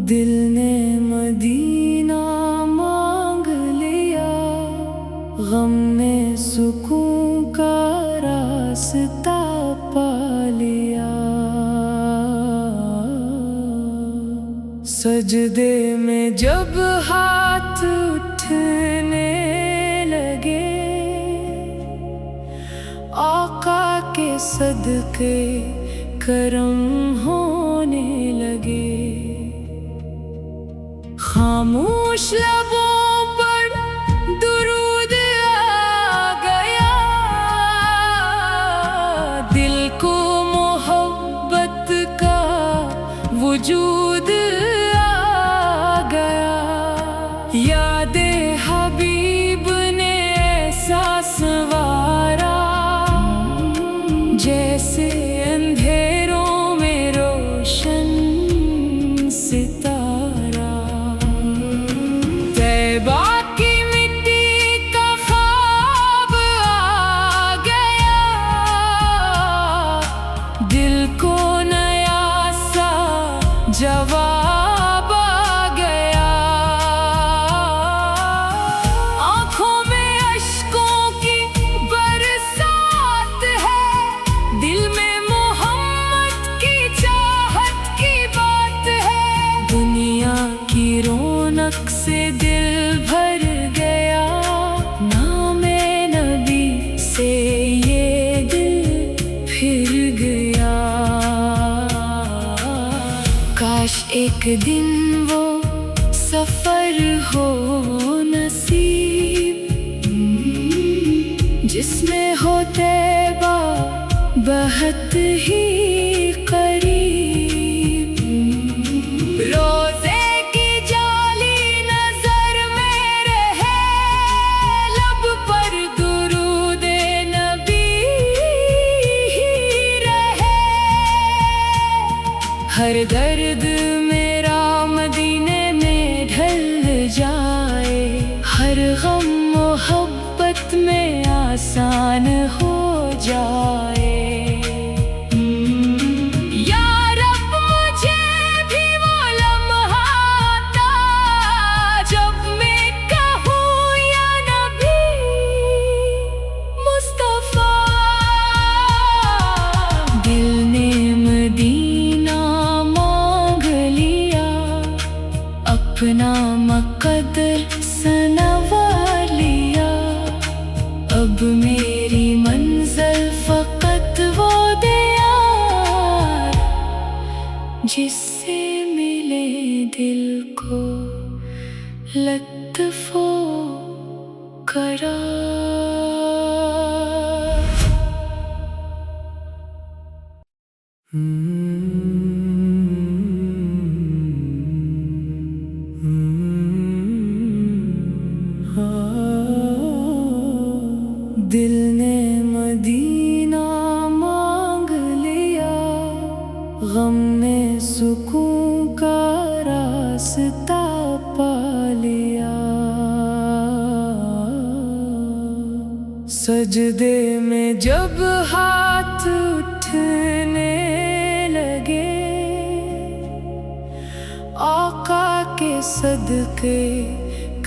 दिल ने मदीना मांग लिया, गम ने सुकून का रास्ता पा लिया। सजदे में जब हाथ उठने लगे, आका के सदके करम होने लगे। खामोश लबों पर दुरूद आ गया, दिल को मोहब्बत का वजूद आ गया। यादे हबीब ने ऐसा संवारा, जैसे अंधेरों में रोशन सितारा। तैबा की मिट्टी का ख्वाब आ गया, दिल को नया सा जवाब आ गया। आँखों में अश्कों की बरसात है, दिल में मोहम्मद की चाहत की बात है। दुनिया की रौनक से दिल भर गया, नामे नबी से ये दिल फिर गया। काश एक दिन वो सफर हो नसीब, जिसमें हो तैबा बहुत ही करीब। रोज़े की जाली नजर में रहे, लब पर दुरूद नबी ही रहे। हर दर्द मेरा मदीने में ढल जाए, हर गम मोहब्बत में आसान हो जाए। या रब मुझे भी वो लम्हा आता, जब मैं कहूँ या नबी मुस्तफा। दिल ने मदीना मांग लिया, अपना मुक़द्दर संवार लिया। अब मेरी मंजिल फ़क़त वो दियार, जिससे मिले दिल को लत्फ़ो करार। दिल ने मदीना मांग लिया, गम ने सुकून का रास्ता पा लिया। सजदे में जब हाथ उठने लगे, आका के सदके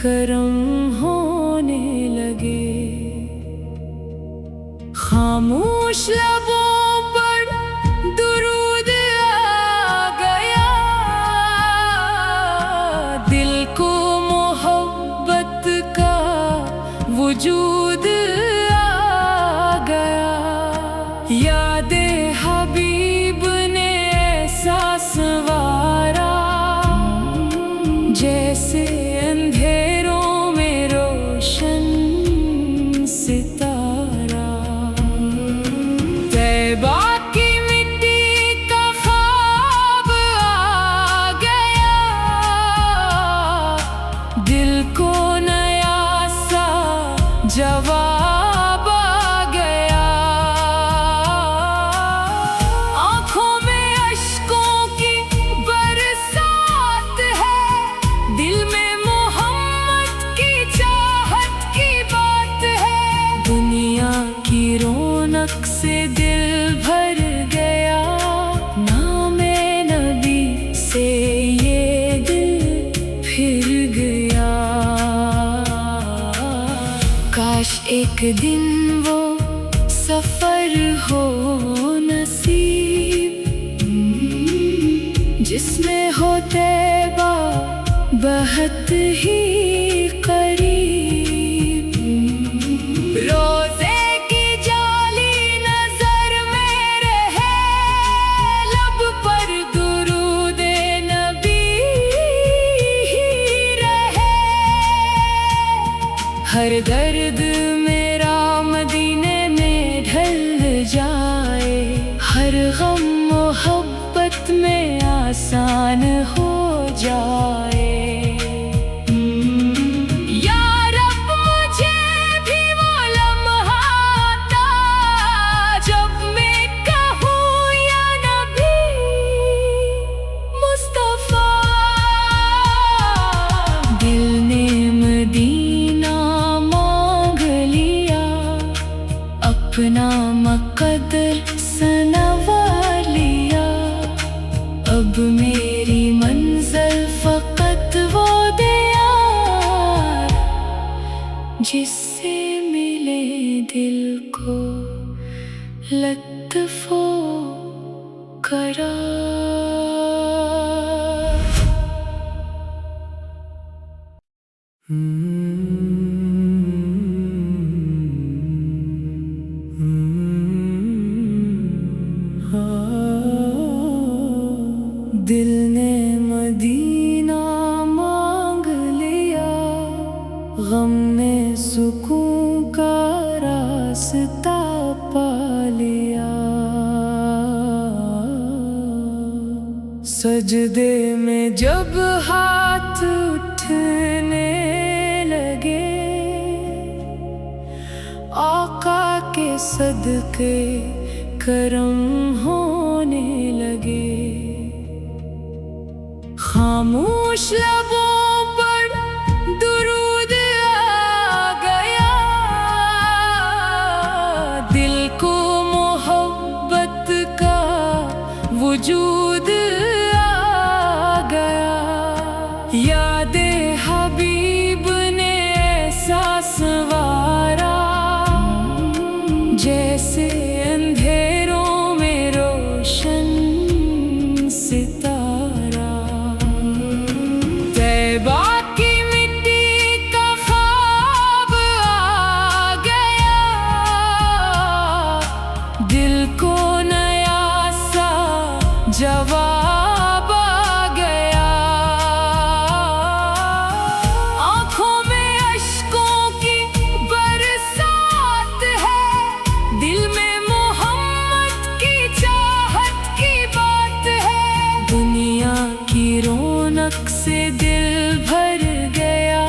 करम होने लगे। खामोश लबों पर दुरूद आ गया, दिल को मोहब्बत का वजूद आ गया। यादे हबीब ने ऐसा संवारा, जैसे अंधेरों में रोशन सितारा। तैबा की मिट्टी का ख्वाब आ गया, दिल को नया सा जवाब आ गया। आँखों में अश्कों की बरसात है, दिल में मोहम्मद की चाहत की से दिल भर गया, नामे नबी से ये दिल फिर गया। काश एक दिन वो सफर हो नसीब, जिसमें हो तैबा बहुत ही करीब। रोज़े की जाली नजर में रहे, लब पर दुरूद नबी ही रहे। हर दर्द मेरा मदीने में ढल जाए, हर गम मोहब्बत में आसान हो जाए। या रब मुझे भी वो लम्हा आता, जब मैं कहूँ या नबी मुस्तफा। दिल ने मदीना मांग लिया, अपना मुक़द्दर संवार लिया। अब मेरी मंजिल फ़क़त वो दे यार, जिससे मिले दिल को लत्फ़ो करार। दिल ने मदीना मांग लिया, गम ने सुकून का रास्ता पा लिया। सजदे में जब हाथ उठने लगे, आका के सदके करम होने लगे। खामोश लबों पर दुरूद आ गया, दिल को मोहब्बत का वजूद आ गया। यादे हबीब ने ऐसा संवारा, जैसे अंधेरों में रोशन सितारा। तैबा की मिट्टी का ख्वाब आ गया, दिल को नया सा जवाब आ गया। आँखों में अश्कों की बरसात है, दिल में मोहम्मद की चाहत की बात है। दुनिया की रौनक से दिल भर गया,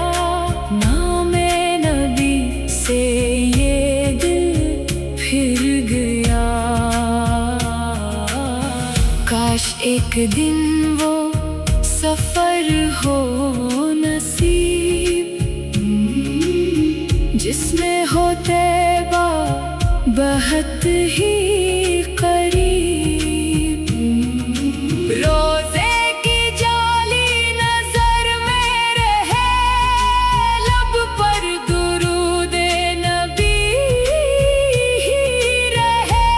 नामे नबी से ये दिल फिर गया। काश एक दिन वो सफर हो नसीब, जिसमें हो तैबा बहुत ही करीब। रोज़े की जाली नजर में रहे, लब पर दुरूद नबी ही रहे।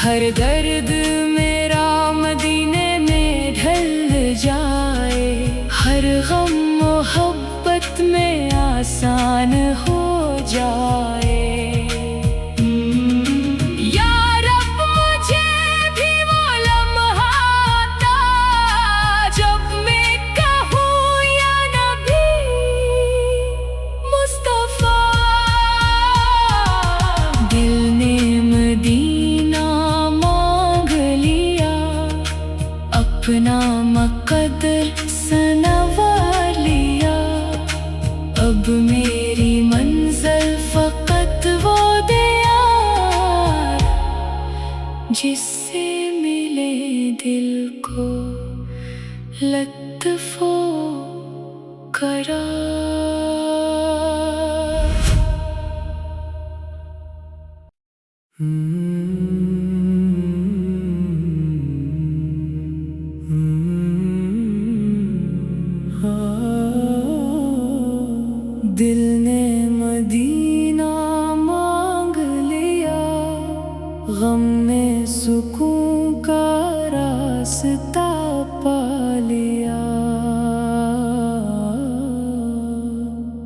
हर दर्द मेरा मदीने में ढल जाए, हर गम मोहब्बत में आसान हो जाए। या रब मुझे भी वो लम्हा आता, जब मैं कहूँ या नबी मुस्तफा। दिल ने मदीना मांग लिया, अपना मुक़द्दर संवार लिया। अब मेरी मंजिल फ़क़त वो दे यार, जिससे मिले दिल को लत्फ़ो करार।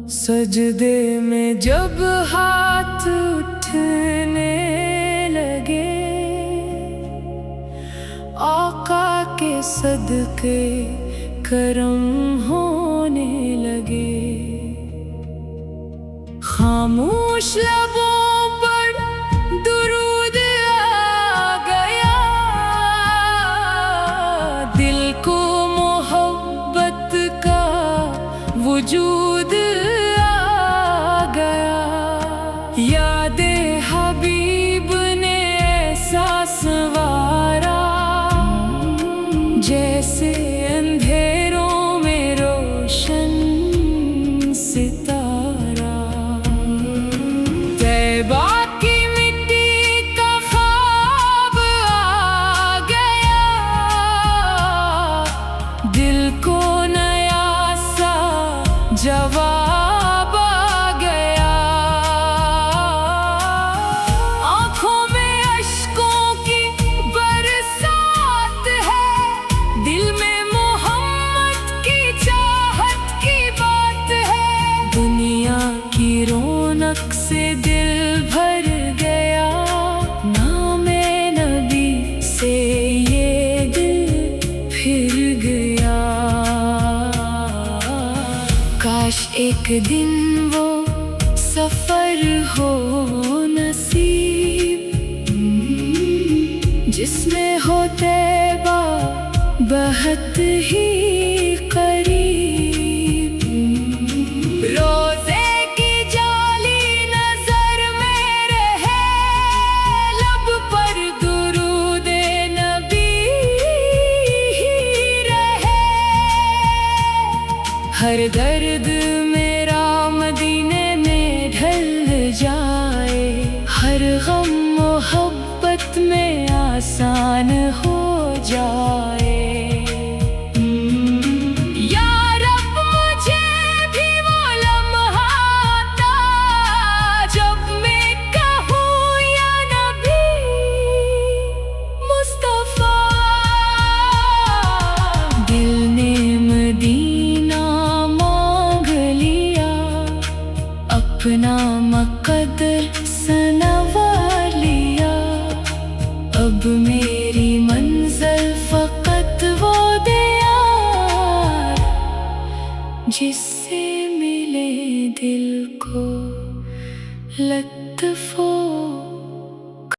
सजदे में जब हाथ उठने लगे, आका के सदके करम होने लगे। खामोश लबों पर दुरूद आ गया, दिल को मोहब्बत का वजूद आ गया। यादे हबीब ने ऐसा संवारा, जैसे अंधेरों में रोशन सितारा। तैबा की मिट्टी का ख्वाब आ गया, दिल को नया सा जवाब आ गया। आँखों में अश्कों की बरसात है, दिल में मोहम्मद की चाहत की बात है। दुनिया की रौनक से दिल भर गया, नामे नबी से ये दिल फिर गया। काश एक दिन वो सफर हो नसीब, जिसमें हो तैबा बहुत ही करीब। रोज़े की जाली नजर में रहे, लब पर दुरूदे नबी ही रहे। हर दर्द मेरा मदीने में ढल जाए, हर गम मोहब्बत में आसान हो जाए। या रब मुझे भी वो लम्हा आता, जब मैं कहूँ या नबी मुस्तफा। दिल ने मदीना मांग लिया, अपना मुकद्दर संवार लिया। अब मेरी मंजिल फकत वो दियार, जिससे मिले दिल को लत्फ़ो